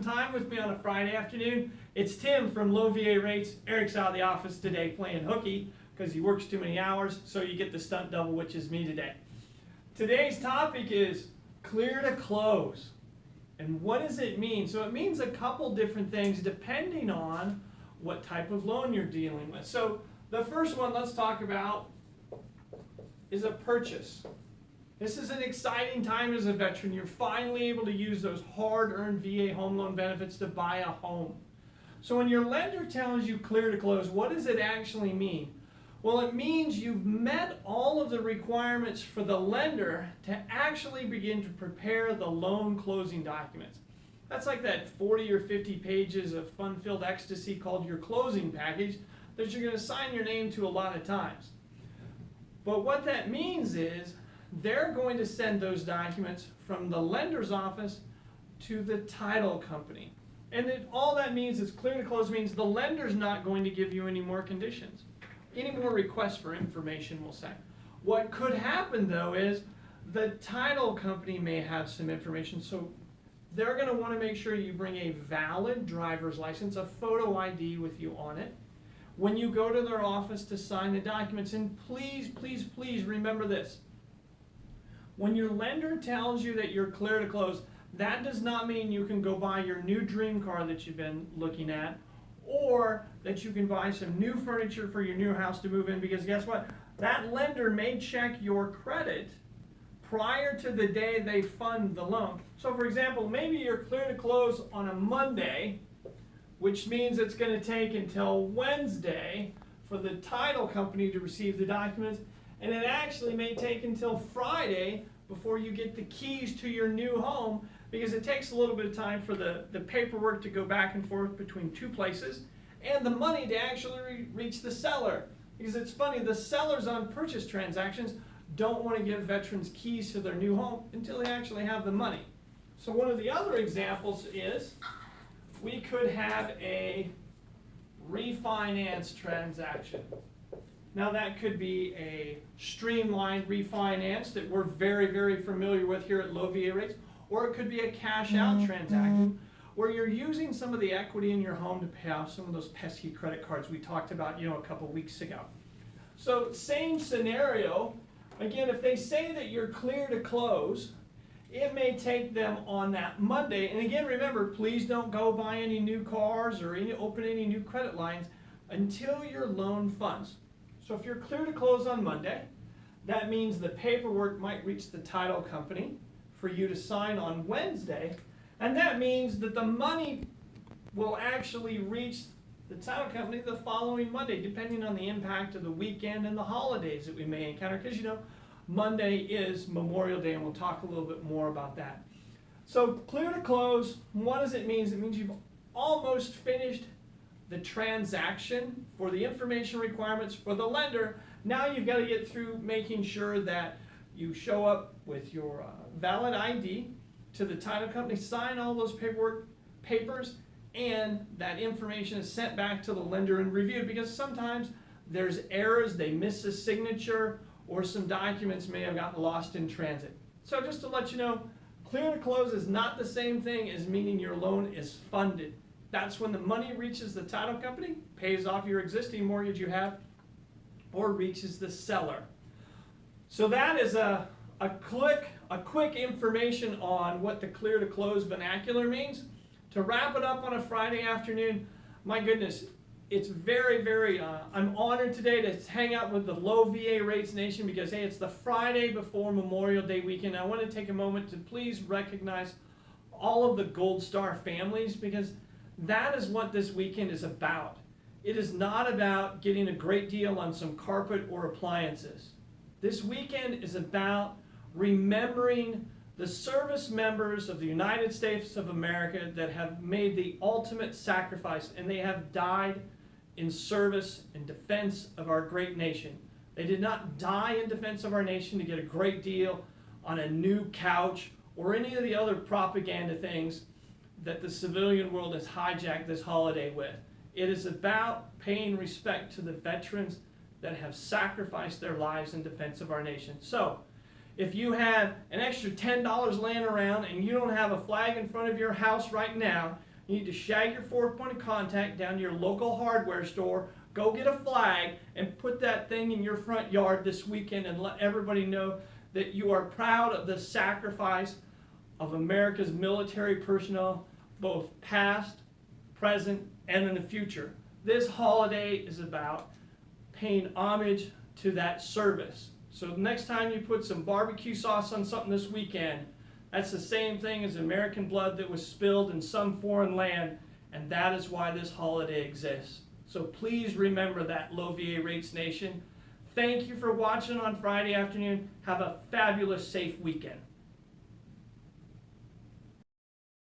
some time with me on a Friday afternoon. It's Tim from Low VA Rates. Eric's out of the office today playing hooky because he works too many hours, so you get the stunt double, which is me today. Today's topic is clear to close. And what does it mean? So it means a couple different things depending on what type of loan you're dealing with. So the first one let's talk about is a purchase. This is an exciting time as a veteran. You're finally able to use those hard-earned VA home loan benefits to buy a home. So when your lender tells you clear to close, what does it actually mean? Well, it means you've met all of the requirements for the lender to actually begin to prepare the loan closing documents. That's like that 40 or 50 pages of fun-filled ecstasy called your closing package that you're going to sign your name to a lot of times. But what that means is they're going to send those documents from the lender's office to the title company. And all that means is clear to close means the lender's not going to give you any more conditions, any more requests for information, we'll say. What could happen though is the title company may have some information, so they're going to want to make sure you bring a valid driver's license, a photo ID with you on it, when you go to their office to sign the documents. And please, please, please remember this. When your lender tells you that you're clear to close, that does not mean you can go buy your new dream car that you've been looking at, or that you can buy some new furniture for your new house to move in, because guess what? That lender may check your credit prior to the day they fund the loan. So for example, maybe you're clear to close on a Monday, which means it's going to take until Wednesday for the title company to receive the documents, and it actually may take until Friday before you get the keys to your new home, because it takes a little bit of time for the paperwork to go back and forth between two places and the money to actually reach the seller. Because it's funny, the sellers on purchase transactions don't want to give veterans keys to their new home until they actually have the money. So one of the other examples is we could have a refinance transaction. Now that could be a streamlined refinance that we're very, very familiar with here at Low VA Rates, or it could be a cash out transaction where you're using some of the equity in your home to pay off some of those pesky credit cards we talked about, a couple weeks ago. So same scenario, again, if they say that you're clear to close, it may take them on that Monday. And again, remember, please don't go buy any new cars or open any new credit lines until your loan funds. So if you're clear to close on Monday, that means the paperwork might reach the title company for you to sign on Wednesday, and that means that the money will actually reach the title company the following Monday, depending on the impact of the weekend and the holidays that we may encounter, because Monday is Memorial Day, and we'll talk a little bit more about that. So clear to close, what does it mean? It means you've almost finished the transaction for the information requirements for the lender. Now you've got to get through making sure that you show up with your valid ID to the title company, sign all those papers, and that information is sent back to the lender and reviewed, because sometimes there's errors, they miss a signature, or some documents may have gotten lost in transit. So just to let you know, clear to close is not the same thing as meaning your loan is funded. That's when the money reaches the title company, pays off your existing mortgage you have, or reaches the seller. So that is a quick information on what the clear to close vernacular means. To wrap it up on a Friday afternoon, my goodness, it's very, very, I'm honored today to hang out with the Low VA Rates Nation, because hey, it's the Friday before Memorial Day weekend. I want to take a moment to please recognize all of the Gold Star families, because that is what this weekend is about. It is not about getting a great deal on some carpet or appliances. This weekend is about remembering the service members of the United States of America that have made the ultimate sacrifice, and they have died in service and defense of our great nation. They did not die in defense of our nation to get a great deal on a new couch or any of the other propaganda things that the civilian world has hijacked this holiday with. It is about paying respect to the veterans that have sacrificed their lives in defense of our nation. So, if you have an extra $10 laying around and you don't have a flag in front of your house right now, You need to shag your fourth point of contact down to your local hardware store, go get a flag, and put that thing in your front yard this weekend and let everybody know that you are proud of the sacrifice of America's military personnel, both past, present, and in the future. This holiday is about paying homage to that service. So the next time you put some barbecue sauce on something this weekend, that's the same thing as American blood that was spilled in some foreign land, and that is why this holiday exists. So please remember that, Low VA Rates Nation. Thank you for watching on Friday afternoon. Have a fabulous, safe weekend.